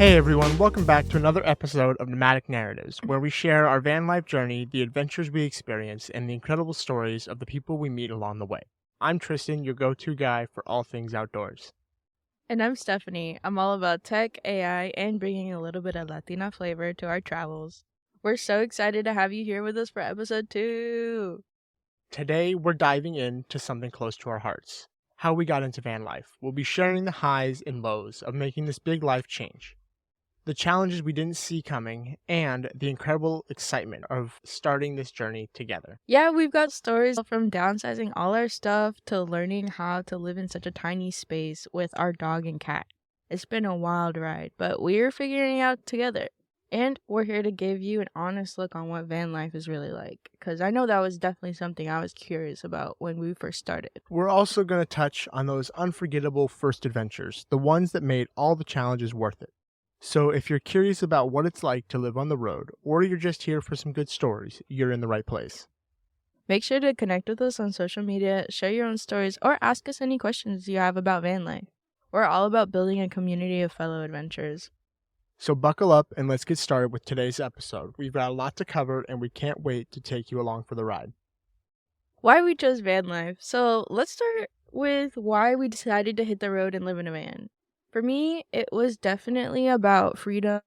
Hey everyone, welcome back to another episode of Nomadic Narratives, where we share our van life journey, the adventures we experience, and the incredible stories of the people we meet along the way. I'm Tristyn, your go-to guy for all things outdoors. And I'm Stefani. I'm all about tech, AI, and bringing a little bit of Latina flavor to our travels. We're so excited to have you here with us for episode 2. Today, we're diving into something close to our hearts, how we got into van life. We'll be sharing the highs and lows of making this big life change, the challenges we didn't see coming, and the incredible excitement of starting this journey together. Yeah, we've got stories from downsizing all our stuff to learning how to live in such a tiny space with our dog and cat. It's been a wild ride, but we're figuring it out together. And we're here to give you an honest look on what van life is really like, because I know that was definitely something I was curious about when we first started. We're also going to touch on those unforgettable first adventures, the ones that made all the challenges worth it. So if you're curious about what it's like to live on the road, or you're just here for some good stories, you're in the right place. Make sure to connect with us on social media, share your own stories, or ask us any questions you have about van life. We're all about building a community of fellow adventurers. So buckle up and let's get started with today's episode. We've got a lot to cover and we can't wait to take you along for the ride. Why we chose van life. So let's start with why we decided to hit the road and live in a van. For me, it was definitely about freedom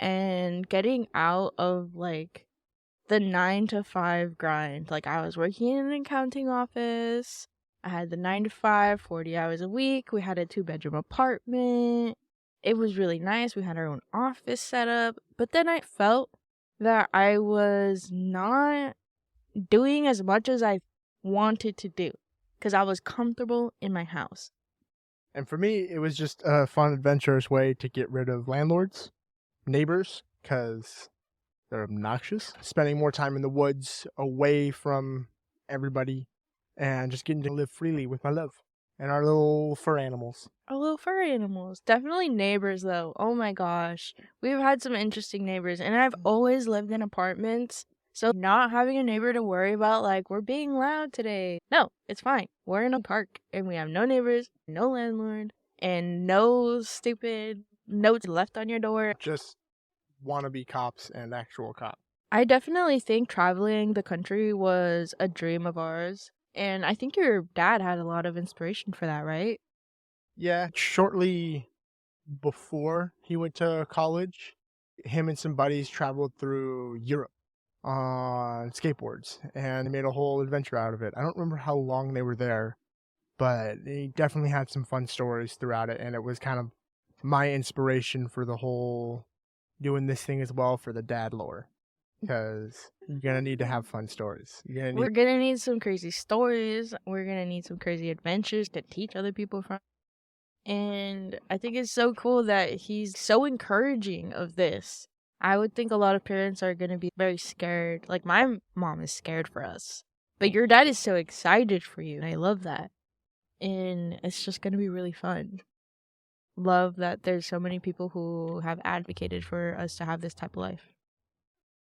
and getting out of the 9 to 5 grind. I was working in an accounting office. I had the 9 to 5, 40 hours a week. We had a 2-bedroom apartment. It was really nice. We had our own office set up. But then I felt that I was not doing as much as I wanted to do because I was comfortable in my house. And for me, it was just a fun, adventurous way to get rid of landlords, neighbors, because they're obnoxious. Spending more time in the woods, away from everybody, and just getting to live freely with my love and our little fur animals. Our little fur animals. Definitely neighbors, though. Oh my gosh. We've had some interesting neighbors, and I've always lived in apartments. So not having a neighbor to worry about, we're being loud today. No, it's fine. We're in a park, and we have no neighbors, no landlord, and no stupid notes left on your door. Just wannabe cops and actual cops. I definitely think traveling the country was a dream of ours. And I think your dad had a lot of inspiration for that, right? Yeah, shortly before he went to college, him and some buddies traveled through Europe on skateboards, and they made a whole adventure out of it. I don't remember how long they were there, but they definitely had some fun stories throughout it, and it was kind of my inspiration for the whole doing this thing as well for the dad lore, because you're going to need to have fun stories. We're going to need some crazy stories. We're going to need some crazy adventures to teach other people from. And I think it's so cool that he's so encouraging of this. I would think a lot of parents are going to be very scared. Like, my mom is scared for us. But your dad is so excited for you. And I love that. And it's just going to be really fun. Love that there's so many people who have advocated for us to have this type of life.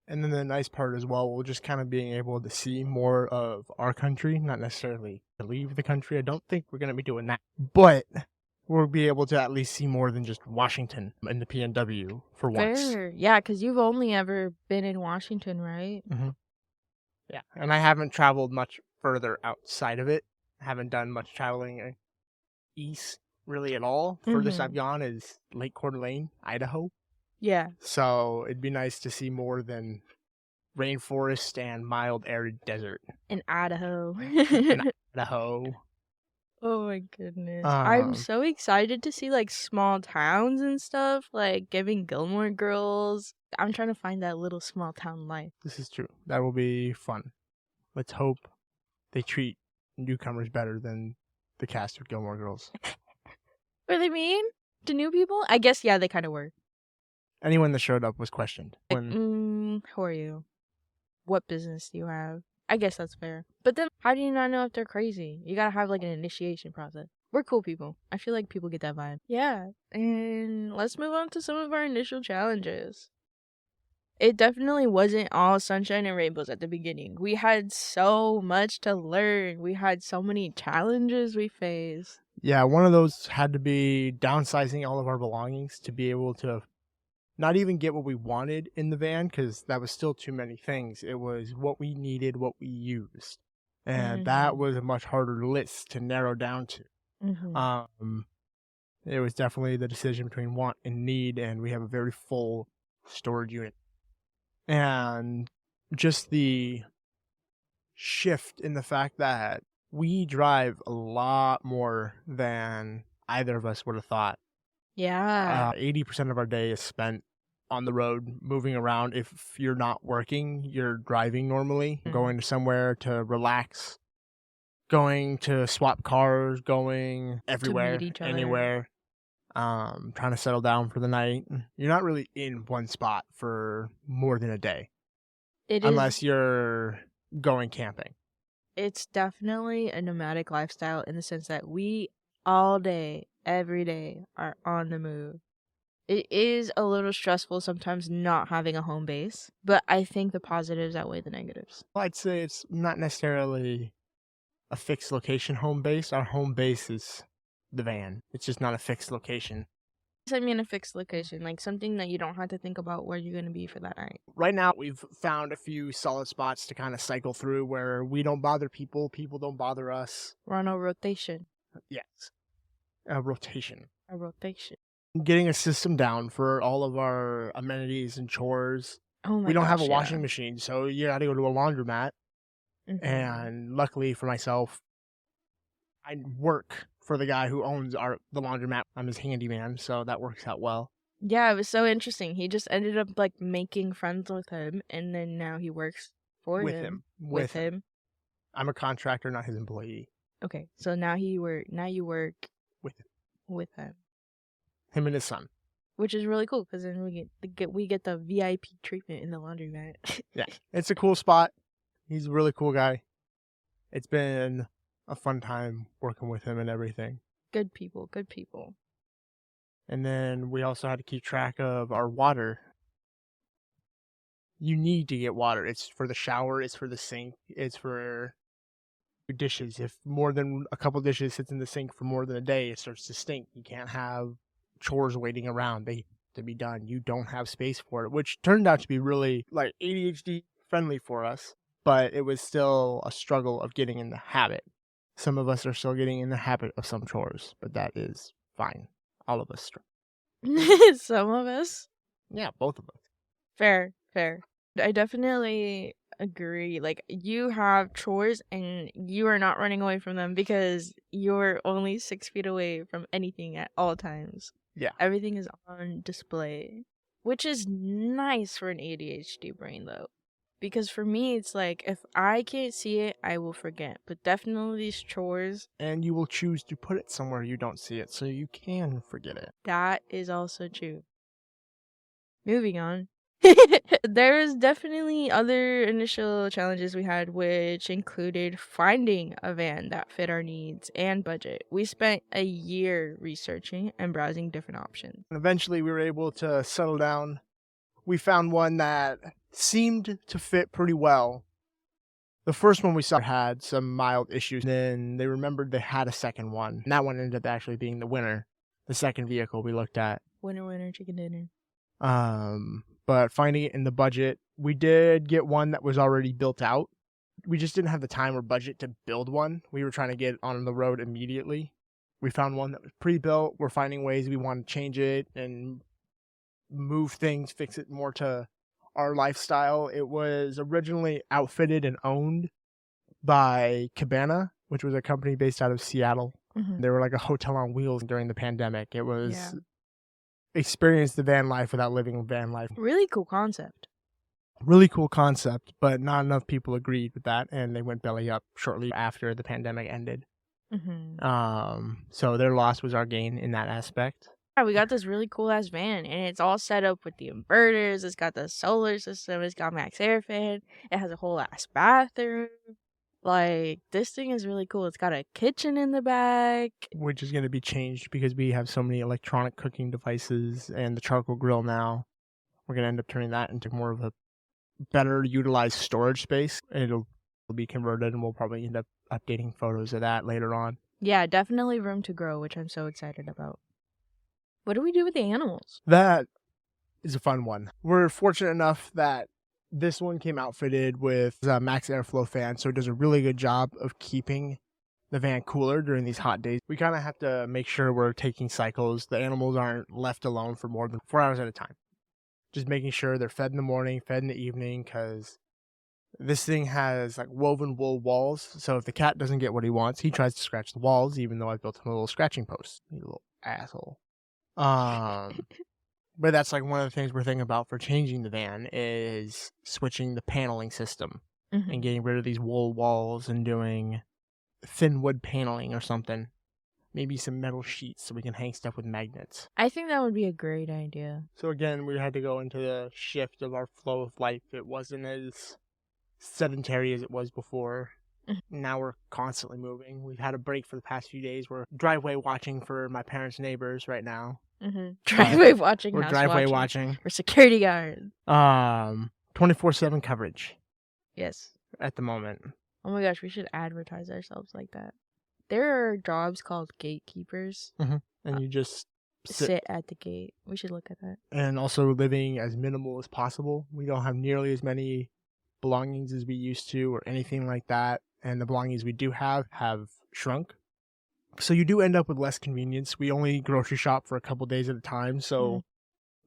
And then the nice part as well, we're just kind of being able to see more of our country, not necessarily to leave the country. I don't think we're going to be doing that. But we'll be able to at least see more than just Washington and the PNW for once. Fair. Yeah, because you've only ever been in Washington, right? Mm-hmm. Yeah, and I haven't traveled much further outside of it. I haven't done much traveling east really at all. Furthest I've gone is Lake Coeur d'Alene, Idaho. Yeah. So it'd be nice to see more than rainforest and mild arid desert. In Idaho. In Idaho. Oh my goodness. I'm so excited to see small towns and stuff, giving Gilmore Girls. I'm trying to find that little small town life. This is true. That will be fun. Let's hope they treat newcomers better than the cast of Gilmore Girls. Were they mean to new people? I guess, yeah, they kind of were. Anyone that showed up was questioned. Who are you? What business do you have? I guess that's fair. But then, how do you not know if they're crazy? You gotta have an initiation process. We're cool people. I feel like people get that vibe. Yeah, and let's move on to some of our initial challenges. It definitely wasn't all sunshine and rainbows at the beginning. We had so much to learn. We had so many challenges we faced. Yeah, one of those had to be downsizing all of our belongings to be able to not even get what we wanted in the van, because that was still too many things. It was what we needed, what we used. And that was a much harder list to narrow down to. It was definitely the decision between want and need, and we have a very full storage unit. And just the shift in the fact that we drive a lot more than either of us would have thought. Yeah. 80% of our day is spent on the road, moving around. If you're not working, you're driving normally, going to somewhere to relax, going to swap cars, going everywhere, meet each other. anywhere, trying to settle down for the night. You're not really in one spot for more than a day, unless you're going camping. It's definitely a nomadic lifestyle in the sense that we all day, every day, are on the move. It is a little stressful sometimes not having a home base, but I think the positives outweigh the negatives. Well, I'd say it's not necessarily a fixed location home base. Our home base is the van. It's just not a fixed location. I mean a fixed location, like something that you don't have to think about where you're going to be for that night. Right now, we've found a few solid spots to kind of cycle through where we don't bother people, people don't bother us. We're on a rotation. Yes. A rotation. A rotation. Getting a system down for all of our amenities and chores. Oh my We don't have a gosh, washing machine, so you got to go to a laundromat. And luckily for myself, I work for the guy who owns the laundromat. I'm his handyman, so that works out well. Yeah, it was so interesting. He just ended up like making friends with him, and then now he works for him. With him. I'm a contractor, not his employee. Okay, so now you work with him. Him and his son. Which is really cool because then we get the VIP treatment in the laundromat. Yeah, it's a cool spot. He's a really cool guy. It's been a fun time working with him and everything. Good people, good people. And then we also had to keep track of our water. You need to get water. It's for the shower, it's for the sink, it's for dishes. If more than a couple dishes sits in the sink for more than a day, it starts to stink. You can't have chores waiting around. They have to be done. You don't have space for it, which turned out to be really like ADHD friendly for us, but it was still a struggle of getting in the habit. Some of us are still getting in the habit of some chores, but that is fine. All of us struggle. Some of us? Yeah, both of us. Fair. I definitely agree. Like, you have chores and you are not running away from them because you're only 6 feet away from anything at all times. Yeah. Everything is on display, which is nice for an ADHD brain, though. Because for me, it's like, if I can't see it, I will forget. But definitely these chores. And you will choose to put it somewhere you don't see it, so you can forget it. That is also true. Moving on. There's definitely other initial challenges we had, which included finding a van that fit our needs and budget. We spent a year researching and browsing different options. Eventually, we were able to settle down. We found one that seemed to fit pretty well. The first one we saw had some mild issues. Then they remembered they had a second one. And that one ended up actually being the winner. The second vehicle we looked at. Winner, chicken dinner. But finding it in the budget, we did get one that was already built out. We just didn't have the time or budget to build one. We were trying to get on the road immediately. We found one that was pre-built. We're finding ways we want to change it and move things, fix it more to our lifestyle. It was originally outfitted and owned by Cabana, which was a company based out of Seattle. They were like a hotel on wheels during the pandemic. It was experience the van life without living van life. Really cool concept. Really cool concept, but not enough people agreed with that, and they went belly up shortly after the pandemic ended. So their loss was our gain in that aspect. Yeah, we got this really cool ass van, and it's all set up with the inverters. It's got the solar system. It's got max air fan. It has a whole ass bathroom. Like, this thing is really cool. It's got a kitchen in the back. Which is going to be changed because we have so many electronic cooking devices and the charcoal grill now. We're going to end up turning that into more of a better utilized storage space. It'll be converted, and we'll probably end up updating photos of that later on. Yeah, definitely room to grow, which I'm so excited about. What do we do with the animals? That is a fun one. We're fortunate enough that this one came outfitted with a max airflow fan, so it does a really good job of keeping the van cooler during these hot days. We kind of have to make sure we're taking cycles. The animals aren't left alone for more than 4 hours at a time. Just making sure they're fed in the morning, fed in the evening, because this thing has like woven wool walls. So if the cat doesn't get what he wants, he tries to scratch the walls, even though I built him a little scratching post. You little asshole. But that's like one of the things we're thinking about for changing the van is switching the paneling system and getting rid of these wool walls and doing thin wood paneling or something. Maybe some metal sheets so we can hang stuff with magnets. I think that would be a great idea. So again, we had to go into the shift of our flow of life. It wasn't as sedentary as it was before. Now we're constantly moving. We've had a break for the past few days. We're driveway watching for my parents' neighbors right now. Driveway watching. We're driveway watching. We're security guards. 24/7 coverage. Yes. At the moment. Oh my gosh, we should advertise ourselves like that. There are jobs called gatekeepers. And you just sit at the gate. We should look at that. And also living as minimal as possible. We don't have nearly as many belongings as we used to or anything like that. And the belongings we do have shrunk. So you do end up with less convenience. We only grocery shop for a couple days at a time. So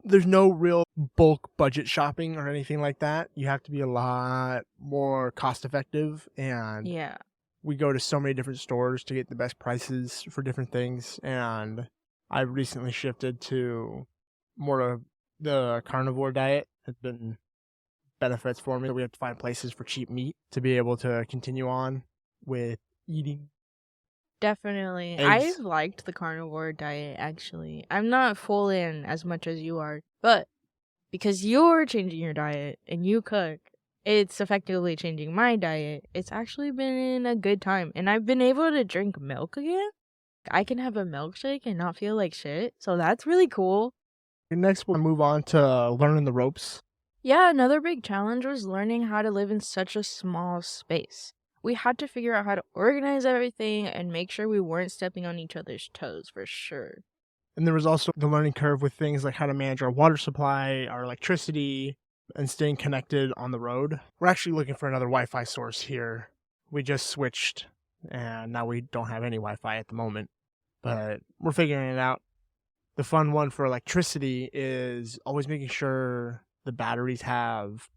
there's no real bulk budget shopping or anything like that. You have to be a lot more cost effective. And we go to so many different stores to get the best prices for different things. And I've recently shifted to more of the carnivore diet. It's been benefits for me. We have to find places for cheap meat to be able to continue on with eating. Definitely. Eggs. I've liked the carnivore diet, actually. I'm not full in as much as you are, but because you're changing your diet and you cook, it's effectively changing my diet. It's actually been a good time, and I've been able to drink milk again. I can have a milkshake and not feel like shit, so that's really cool. Next, we'll move on to learning the ropes. Yeah, another big challenge was learning how to live in such a small space. We had to figure out how to organize everything and make sure we weren't stepping on each other's toes, for sure. And there was also the learning curve with things like how to manage our water supply, our electricity, and staying connected on the road. We're actually looking for another Wi-Fi source here. We just switched, and now we don't have any Wi-Fi at the moment. But we're figuring it out. The fun one for electricity is always making sure the batteries have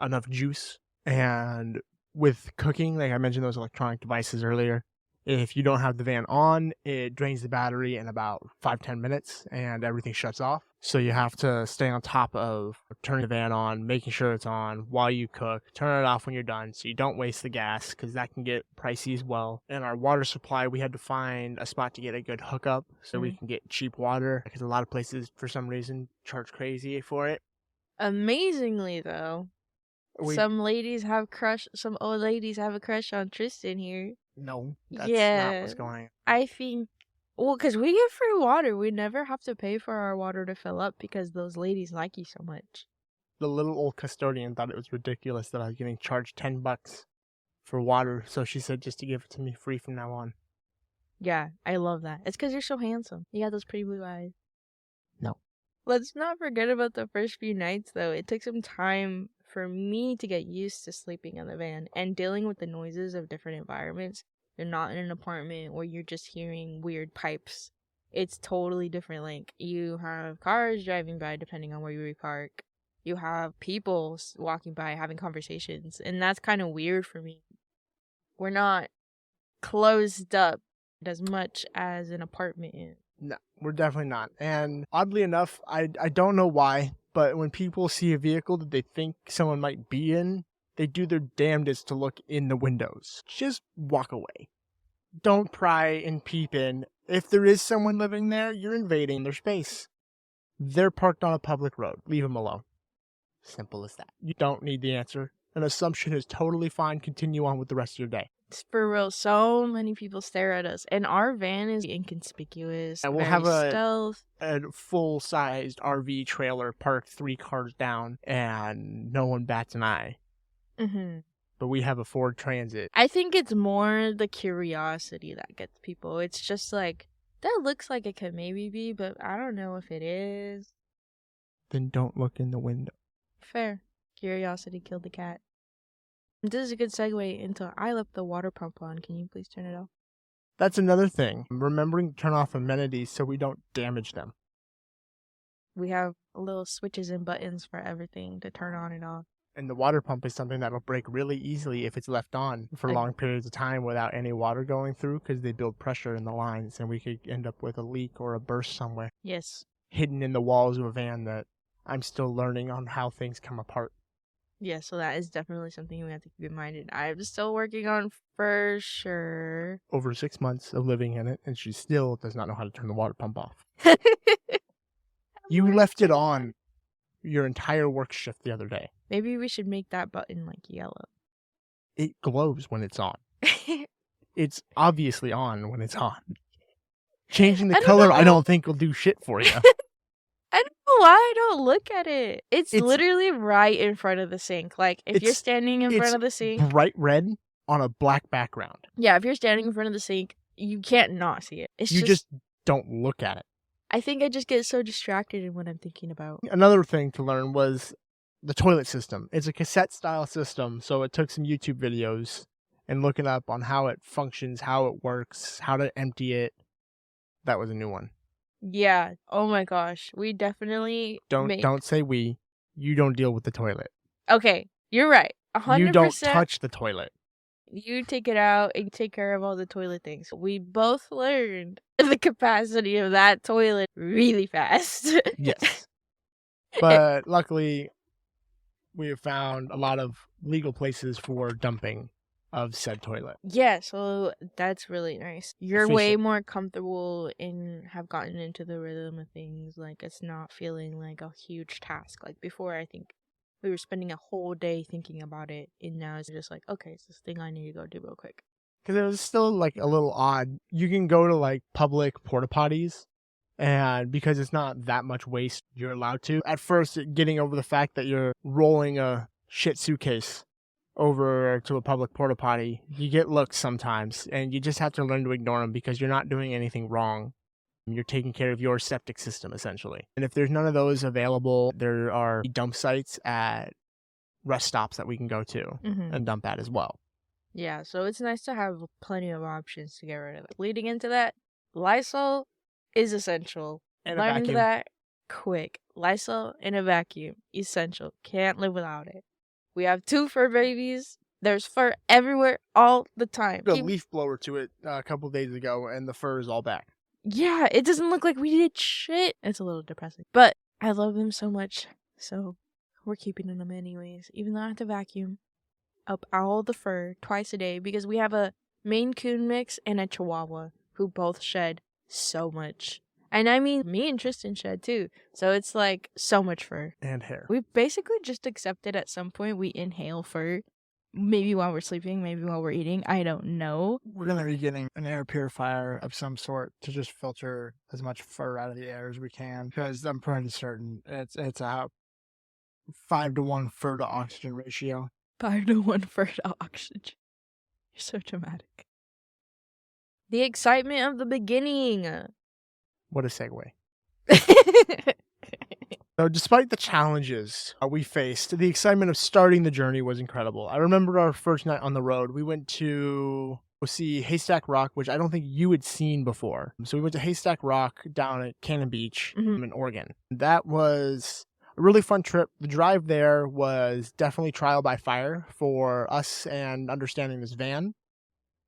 enough juice. And with cooking, like I mentioned those electronic devices earlier, if you don't have the van on, it drains the battery in about 5-10 minutes and everything shuts off. So you have to stay on top of turning the van on, making sure it's on while you cook, turn it off when you're done so you don't waste the gas because that can get pricey as well. And our water supply, we had to find a spot to get a good hookup so we can get cheap water because a lot of places, for some reason, charge crazy for it. Amazingly, though, some old ladies have a crush on Tristyn here. No, that's not what's going on. I think, because we get free water. We never have to pay for our water to fill up because those ladies like you so much. The little old custodian thought it was ridiculous that I was getting charged $10 for water, so she said just to give it to me free from now on. Yeah, I love that. It's because you're so handsome. You got those pretty blue eyes. No. Let's not forget about the first few nights, though. It took some time for me to get used to sleeping in the van and dealing with the noises of different environments. You're not in an apartment where you're just hearing weird pipes. It's totally different. Like, you have cars driving by depending on where you park. You have people walking by having conversations, and that's kind of weird for me. We're not closed up as much as an apartment is. No, we're definitely not. And oddly enough, I don't know why, but when people see a vehicle that they think someone might be in, they do their damnedest to look in the windows. Just walk away. Don't pry and peep in. If there is someone living there, you're invading their space. They're parked on a public road. Leave them alone. Simple as that. You don't need the answer. An assumption is totally fine. Continue on with the rest of your day. It's for real. So many people stare at us. And our van is inconspicuous. And we'll have a full-sized RV trailer parked 3 cars down, and no one bats an eye. But we have a Ford Transit. I think it's more the curiosity that gets people. It's just like, that looks like it could maybe be, but I don't know if it is. then don't look in the window. Fair. Curiosity killed the cat. This is a good segue into I left the water pump on. Can you please turn it off? That's another thing. Remembering to turn off amenities so we don't damage them. We have little switches and buttons for everything to turn on and off. And the water pump is something that'll break really easily if it's left on for long periods of time without any water going through, because they build pressure in the lines and we could end up with a leak or a burst somewhere. Yes. Hidden in the walls of a van that I'm still learning on how things come apart. Yeah, so that is definitely something we have to keep in mind, and I'm still working on for sure. Over 6 months of living in it, and she still does not know how to turn the water pump off. You left it on your entire work shift the other day. Maybe we should make that button like yellow. It glows when it's on. It's obviously on when it's on. Changing the color, I don't think will do shit for you. I don't know why I don't look at it. It's literally right in front of the sink. Like, if you're standing in front of the sink... bright red on a black background. Yeah, if you're standing in front of the sink, you can't not see it. You just don't look at it. I think I just get so distracted in what I'm thinking about. Another thing to learn was the toilet system. It's a cassette-style system, so it took some YouTube videos and looking up on how it functions, how it works, how to empty it. That was a new one. Yeah. Oh my gosh. We definitely don't say we. You don't deal with the toilet. Okay, you're right. 100%. You don't touch the toilet. You take it out and take care of all the toilet things. We both learned the capacity of that toilet really fast. Yes. But luckily, we have found a lot of legal places for dumping of said toilet. Yeah, so that's really nice. You're way more comfortable and have gotten into the rhythm of things. Like, it's not feeling like a huge task. Like, before, I think we were spending a whole day thinking about it, and now it's just like, okay, it's this thing I need to go do real quick. Because it was still, like, a little odd. You can go to, like, public porta potties, and because it's not that much waste, you're allowed to. At first, getting over the fact that you're rolling a shit suitcase over to a public porta potty, you get looks sometimes, and you just have to learn to ignore them because you're not doing anything wrong. You're taking care of your septic system, essentially. And if there's none of those available, there are dump sites at rest stops that we can go to and dump at as well. Yeah, so it's nice to have plenty of options to get rid of it. Leading into that, Lysol is essential. And learned that quick. Lysol and a vacuum, essential. Can't live without it. We have 2 fur babies. There's fur everywhere all the time. A leaf blower to it a couple days ago, and the fur is all back. Yeah, it doesn't look like we did shit. It's a little depressing. But I love them so much, so we're keeping them anyways. Even though I have to vacuum up all the fur twice a day because we have a Maine Coon mix and a Chihuahua who both shed so much. And I mean, me and Tristyn shed too. So it's like so much fur. And hair. We basically just accepted at some point we inhale fur. Maybe while we're sleeping, maybe while we're eating. I don't know. We're going to be getting an air purifier of some sort to just filter as much fur out of the air as we can. Because I'm pretty certain it's a 5-to-1 fur to oxygen ratio. 5-to-1 fur to oxygen. You're so dramatic. The excitement of the beginning. What a segue. So despite the challenges we faced, the excitement of starting the journey was incredible. I remember our first night on the road, we went to see Haystack Rock, which I don't think you had seen before. So we went to Haystack Rock down at Cannon Beach in Oregon. That was a really fun trip. The drive there was definitely trial by fire for us and understanding this van.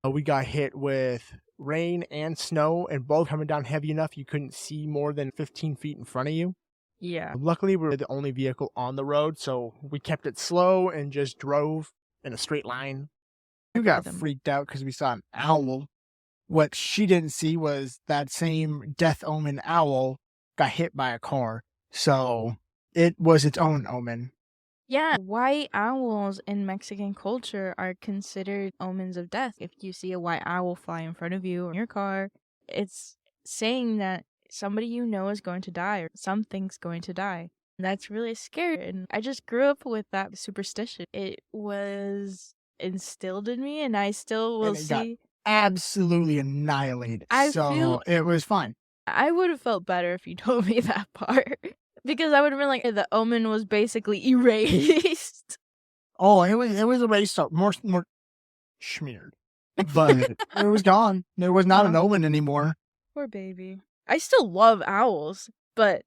We got hit with rain and snow, and both coming down heavy enough you couldn't see more than 15 feet in front of you. Yeah. Luckily, we were the only vehicle on the road, so we kept it slow and just drove in a straight line. You got freaked out because we saw an owl. What she didn't see was that same death omen owl got hit by a car. So it was its own omen. Yeah, white owls in Mexican culture are considered omens of death. If you see a white owl fly in front of you in your car, it's saying that somebody you know is going to die or something's going to die. That's really scary. And I just grew up with that superstition. It was instilled in me, and I still will see. Got absolutely annihilated. It was fun. I would have felt better if you told me that part. Because I would have been like, the omen was basically erased. Oh, it was erased up, more smeared. But it was gone. There was not an omen anymore. Poor baby. I still love owls, but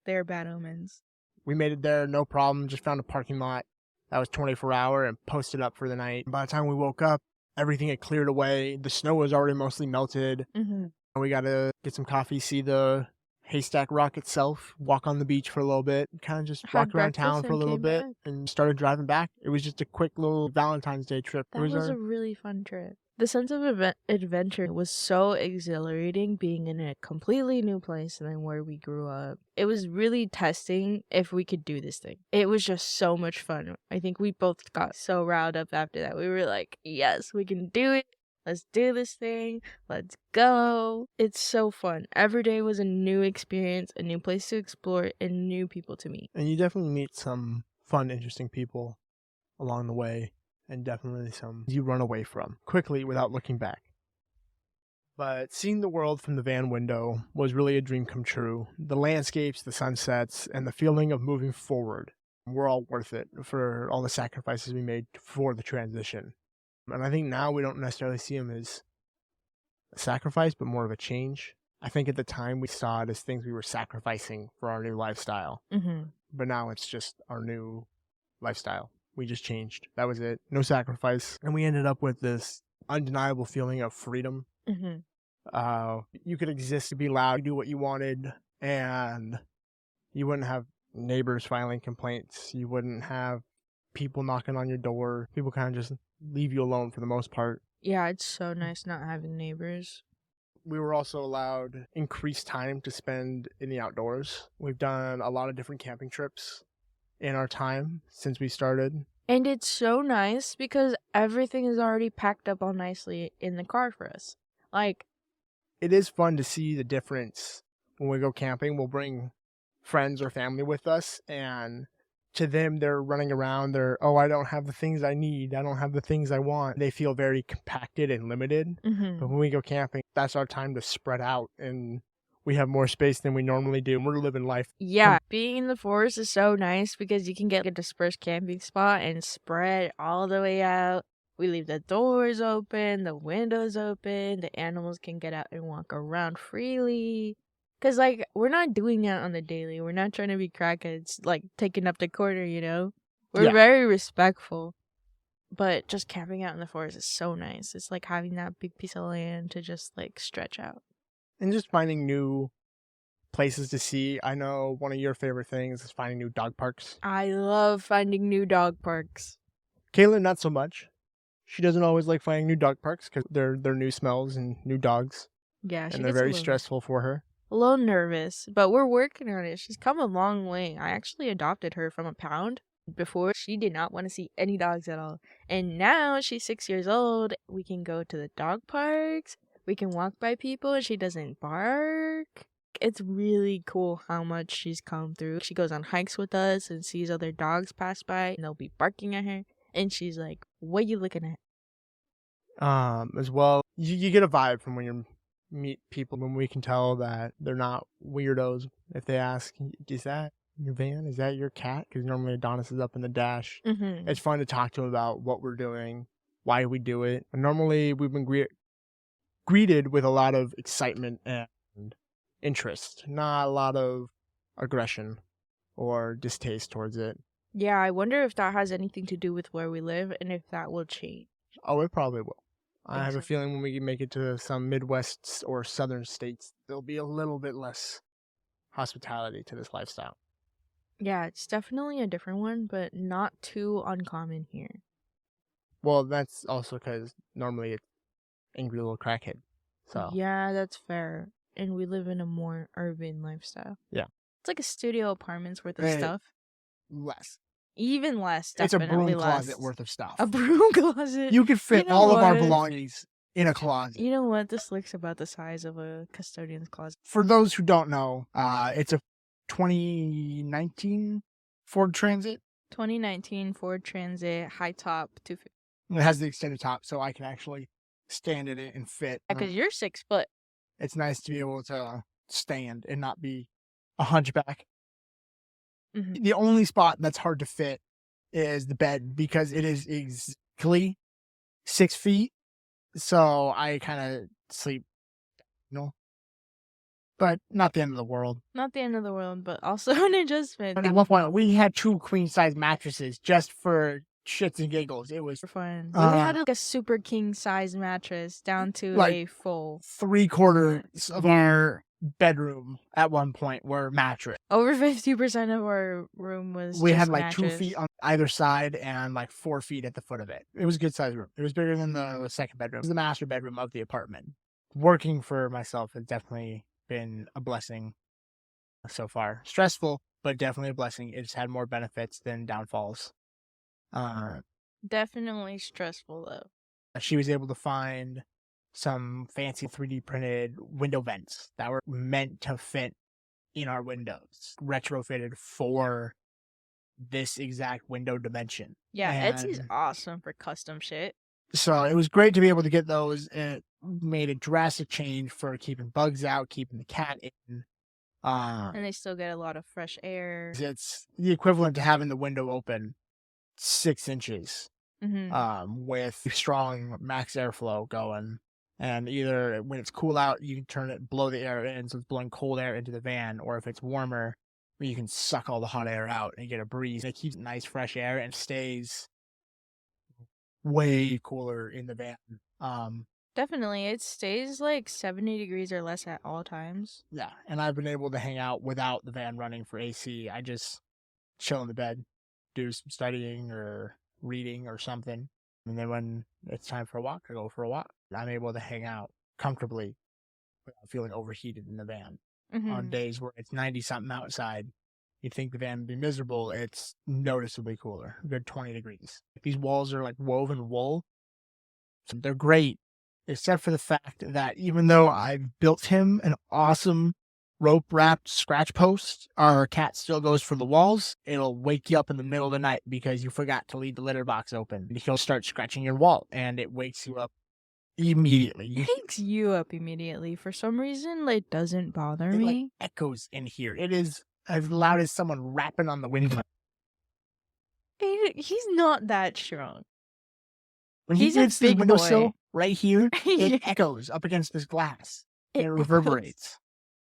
they're bad omens. We made it there, no problem. Just found a parking lot that was 24-hour and posted up for the night. By the time we woke up, everything had cleared away. The snow was already mostly melted. Mm-hmm. We got to get some coffee, see the Haystack Rock itself, walk on the beach for a little bit, kind of just Had walked around breakfast town for a and little came bit back. and started driving back. It was just a quick little Valentine's Day trip. That was a really fun trip. The sense of adventure was so exhilarating being in a completely new place than where we grew up. It was really testing if we could do this thing. It was just so much fun. I think we both got so riled up after that. We were like, yes, we can do it. Let's do this thing. Let's go. It's so fun. Every day was a new experience, a new place to explore, and new people to meet. And you definitely meet some fun, interesting people along the way, and definitely some you run away from quickly without looking back. But seeing the world from the van window was really a dream come true. The landscapes, the sunsets, and the feeling of moving forward were all worth it for all the sacrifices we made for the transition. And I think now we don't necessarily see them as a sacrifice, but more of a change. I think at the time we saw it as things we were sacrificing for our new lifestyle. Mm-hmm. But now it's just our new lifestyle. We just changed. That was it. No sacrifice. And we ended up with this undeniable feeling of freedom. Mm-hmm. You could exist, be loud, do what you wanted, and you wouldn't have neighbors filing complaints. You wouldn't have people knocking on your door. People kind of just leave you alone for the most part. Yeah, it's so nice not having neighbors. We were also allowed increased time to spend in the outdoors. We've done a lot of different camping trips in our time since we started. And it's so nice because everything is already packed up all nicely in the car for us. Like, it is fun to see the difference when we go camping. We'll bring friends or family with us, and to them, they're running around. I don't have the things I need. I don't have the things I want. They feel very compacted and limited. mm-hmm. But when we go camping, that's our time to spread out, and we have more space than we normally do. We're living life. Yeah, being in the forest is so nice because you can get a dispersed camping spot and spread all the way out. We leave the doors open, the windows open, the animals can get out and walk around freely. Because, like, we're not doing that on the daily. We're not trying to be crackheads, like, taking up the corner, you know? We're very respectful. But just camping out in the forest is so nice. It's like having that big piece of land to just, like, stretch out. And just finding new places to see. I know one of your favorite things is finding new dog parks. I love finding new dog parks. Kayla, not so much. She doesn't always like finding new dog parks because they're new smells and new dogs. Yeah, and they're very stressful for her. A little nervous, but we're working on it. She's come a long way. I actually adopted her from a pound. Before, she did not want to see any dogs at all. And now she's 6 years old. We can go to the dog parks. We can walk by people and she doesn't bark. It's really cool how much she's come through. She goes on hikes with us and sees other dogs pass by and they'll be barking at her. And she's like, what are you looking at? As well, you get a vibe from when you meet people, when we can tell that they're not weirdos. If they ask, is that your van? Is that your cat? Because normally Adonis is up in the dash. Mm-hmm. It's fun to talk to him about what we're doing, why we do it. And normally we've been greeted with a lot of excitement and interest, not a lot of aggression or distaste towards it. Yeah, I wonder if that has anything to do with where we live and if that will change. Oh, it probably will. I have so. a feeling when we make it to some Midwest or Southern states, there'll be a little bit less hospitality to this lifestyle. Yeah, it's definitely a different one, but not too uncommon here. Well, that's also because normally it's angry little crackhead. So yeah, that's fair. And we live in a more urban lifestyle. Yeah. It's like a studio apartment's worth of stuff. Less. Even less, It's a definitely broom less. closet worth of stuff. A broom closet. You could fit You know all of our what? belongings in a closet. You know what? This looks about the size of a custodian's closet. For those who don't know, it's a 2019 Ford Transit. 2019 Ford Transit high top 250. It has the extended top, so I can actually stand in it and fit. Because you're 6 foot. It's nice to be able to stand and not be a hunchback. Mhm. The only spot that's hard to fit is the bed because it is exactly 6 feet. So I kind of sleep, but not the end of the world. Not the end of the world, but also an adjustment. And at one point, we had 2 queen size mattresses just for shits and giggles. It was For fun. We had like a super king size mattress down to like a full. 3/4 of our bedroom at one point were mattress. Over 50% of our room was We just had like mattress. 2 feet on either side and like 4 feet at the foot of it. It was a good sized room. It was bigger than the second bedroom. It was the master bedroom of the apartment. Working for myself has definitely been a blessing so far. Stressful, but definitely a blessing. It's had more benefits than downfalls. Definitely stressful though. She was able to find some fancy 3D printed window vents that were meant to fit in our windows, retrofitted for this exact window dimension. Yeah, Etsy's And awesome for custom shit. so it was great to be able to get those. It made a drastic change for keeping bugs out, keeping the cat in. And they still get a lot of fresh air. It's the equivalent to having the window open 6 inches with strong max airflow going. And either when it's cool out, you can turn it, blow the air in, so it's blowing cold air into the van, or if it's warmer, you can suck all the hot air out and get a breeze. It keeps nice fresh air and stays way cooler in the van. Definitely, it stays like 70 degrees or less at all times. Yeah, and I've been able to hang out without the van running for AC. I just chill in the bed, do some studying or reading or something. And then when it's time for a walk, I go for a walk. I'm able to hang out comfortably without feeling overheated in the van. On days where it's 90-something outside, you'd think the van would be miserable. It's noticeably cooler, a good 20 degrees. These walls are like woven wool. So they're great, except for the fact that even though I've built him an awesome rope-wrapped scratch post, our cat still goes for the walls. It'll wake you up in the middle of the night because you forgot to leave the litter box open. He'll start scratching your wall, and it wakes you up immediately. It wakes you up immediately. For some reason, it doesn't bother me. It like echoes in here. It is as loud as someone rapping on the window. He's not that strong. When He's he a hits the big windowsill boy. right here, it echoes up against this glass. It reverberates.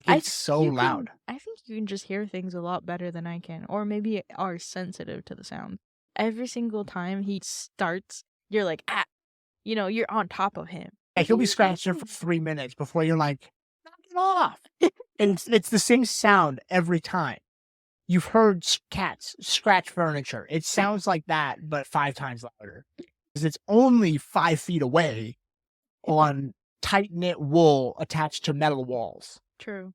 It's so loud. I think you can just hear things a lot better than I can, or maybe are sensitive to the sound. Every single time he starts, you're like, you're on top of him. Yeah, he'll be scratching for 3 minutes before you're like, knock it off. And it's the same sound every time. You've heard cats scratch furniture. It sounds like that, but 5 times louder. Because it's only 5 feet away on tight-knit wool attached to metal walls. True.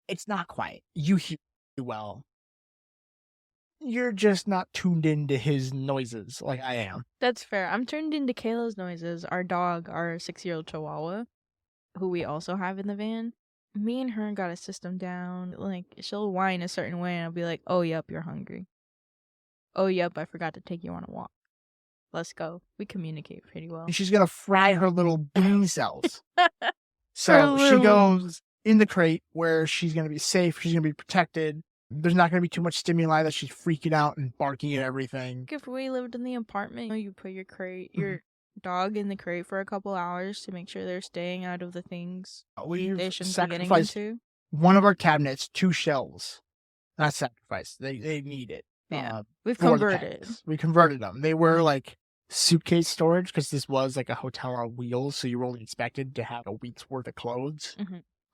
It's not quiet. You hear it well. You're just not tuned into his noises like I am. That's fair. I'm turned into Kayla's noises. Our dog, our 6-year-old Chihuahua, who we also have in the van. Me and her got a system down. Like, she'll whine a certain way, and I'll be like, oh, yep, you're hungry. Oh, yep, I forgot to take you on a walk. Let's go. We communicate pretty well. And she's going to fry her little brain cells. So she goes in the crate where she's going to be safe. She's going to be protected. There's not going to be too much stimuli that she's freaking out and barking at everything. If we lived in the apartment, you put your dog in the crate for a couple hours to make sure they're staying out of the things they shouldn't be getting into. One of our cabinets, 2 shelves. Not sacrificed. They need it. Yeah, we've converted. We converted them. They were like suitcase storage because this was like a hotel on wheels, so you were only expected to have a week's worth of clothes.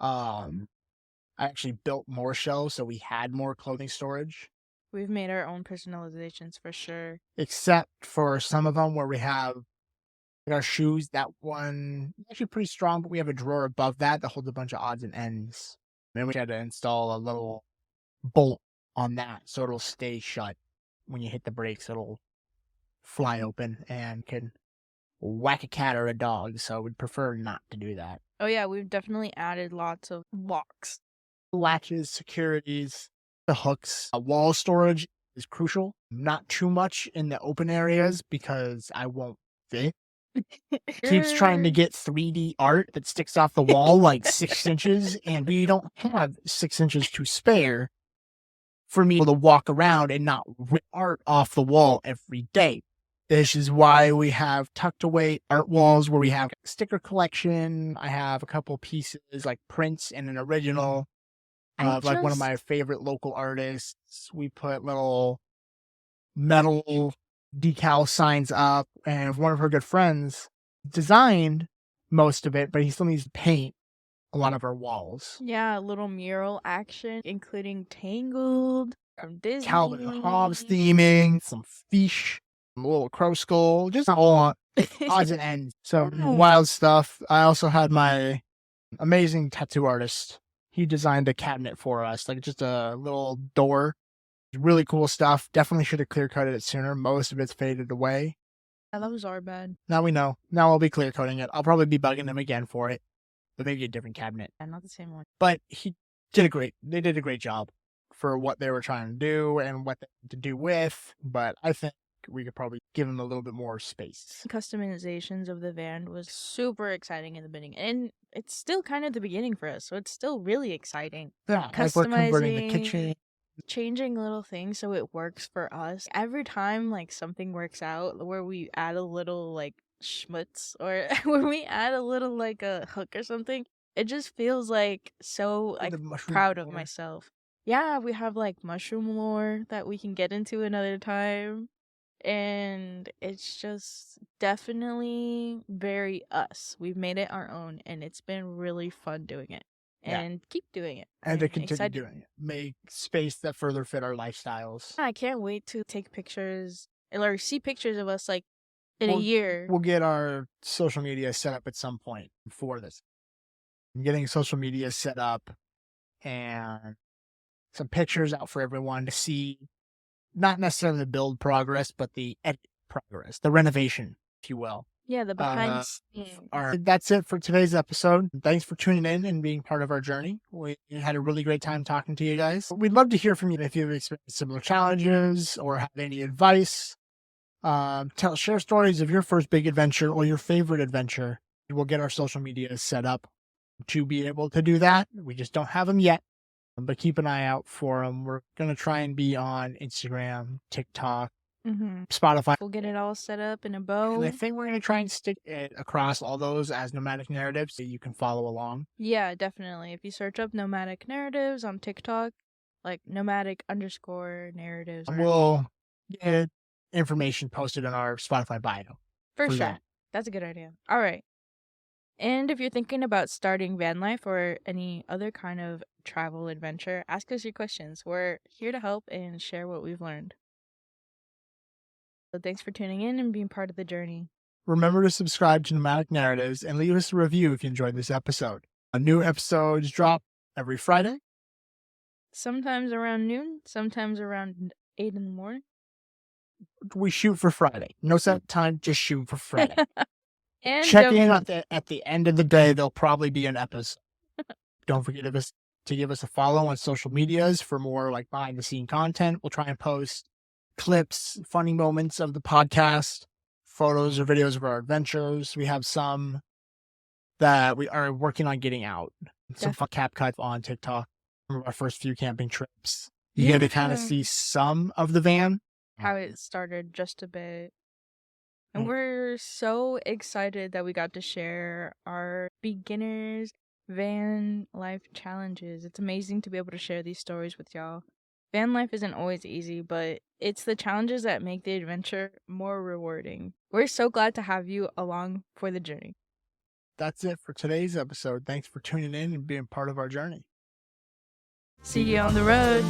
I actually built more shelves, so we had more clothing storage. We've made our own personalizations for sure. Except for some of them where we have our shoes. That one actually pretty strong, but we have a drawer above that that holds a bunch of odds and ends. Then we had to install a little bolt on that so it'll stay shut. When you hit the brakes, it'll fly open and can whack a cat or a dog, so we'd prefer not to do that. Oh yeah, we've definitely added lots of locks. Latches, securities, the hooks. Wall storage is crucial. Not too much in the open areas because I won't fit. Keeps trying to get 3D art that sticks off the wall like 6 inches, and we don't have 6 inches to spare for me to walk around and not rip art off the wall every day. This is why we have tucked away art walls where we have sticker collection. I have a couple pieces like prints and an original of like one of my favorite local artists. We put little metal decal signs up, and one of her good friends designed most of it, but he still needs to paint a lot of our walls. Yeah, a little mural action, including Tangled from Disney. Calvin and Hobbes theming, some fish, a little crow skull, just all odds and ends. So wild stuff. I also had my amazing tattoo artist. He designed a cabinet for us, like just a little door. Really cool stuff. Definitely should have clear coated it sooner. Most of it's faded away. Yeah, that was our bad. Now we know. Now I'll be clear coating it. I'll probably be bugging him again for it, but maybe a different cabinet. Yeah, not the same one. But they did a great job for what they were trying to do and what they had to do with. But I think we could probably give him a little bit more space. Customizations of the van was super exciting in the beginning, and it's still kind of the beginning for us, so it's still really exciting. Yeah, like we're converting the kitchen. Changing little things so it works for us. Every time like something works out where we add a little like schmutz or when we add a little like a hook or something, it just feels like so like proud of myself. Yeah, we have like mushroom lore that we can get into another time, and it's just definitely very us. We've made it our own, and it's been really fun doing it. And keep doing it. And to continue doing it. Make space that further fit our lifestyles. I can't wait to take pictures or see pictures of us like in a year. We'll get our social media set up at some point for this. I'm getting social media set up and some pictures out for everyone to see, not necessarily the build progress, but the edit progress, the renovation, if you will. Yeah, the behind the scenes. That's it for today's episode. Thanks for tuning in and being part of our journey. We had a really great time talking to you guys. We'd love to hear from you if you've experienced similar challenges or have any advice. Share stories of your first big adventure or your favorite adventure. We'll get our social media set up to be able to do that. We just don't have them yet, but keep an eye out for them. We're going to try and be on Instagram, TikTok, Spotify. We'll get it all set up in a bow. And I think we're going to try and stick it across all those as Nomadic Narratives so you can follow along. Yeah, definitely. If you search up Nomadic Narratives on TikTok, like nomadic_narratives. We'll get information posted on our Spotify bio. For sure. That's a good idea. All right. And if you're thinking about starting van life or any other kind of travel adventure, ask us your questions. We're here to help and share what we've learned. So thanks for tuning in and being part of the journey. Remember to subscribe to Nomadic Narratives and leave us a review if you enjoyed this episode. New episodes drop every Friday. Sometimes around noon, sometimes around 8 in the morning. We shoot for Friday. No set time, just shoot for Friday. And check in at the end of the day. There'll probably be an episode. Don't forget to give us a follow on social medias for more like behind the scene content. We'll try and post clips, funny moments of the podcast, photos or videos of our adventures. We have some that we are working on getting out. Some fun cap cuts on TikTok from our first few camping trips. You get to kind of see some of the van. How it started just a bit. And we're so excited that we got to share our beginners van life challenges. It's amazing to be able to share these stories with y'all. Van life isn't always easy, but it's the challenges that make the adventure more rewarding. We're so glad to have you along for the journey. That's it for today's episode. Thanks for tuning in and being part of our journey. See you on the road.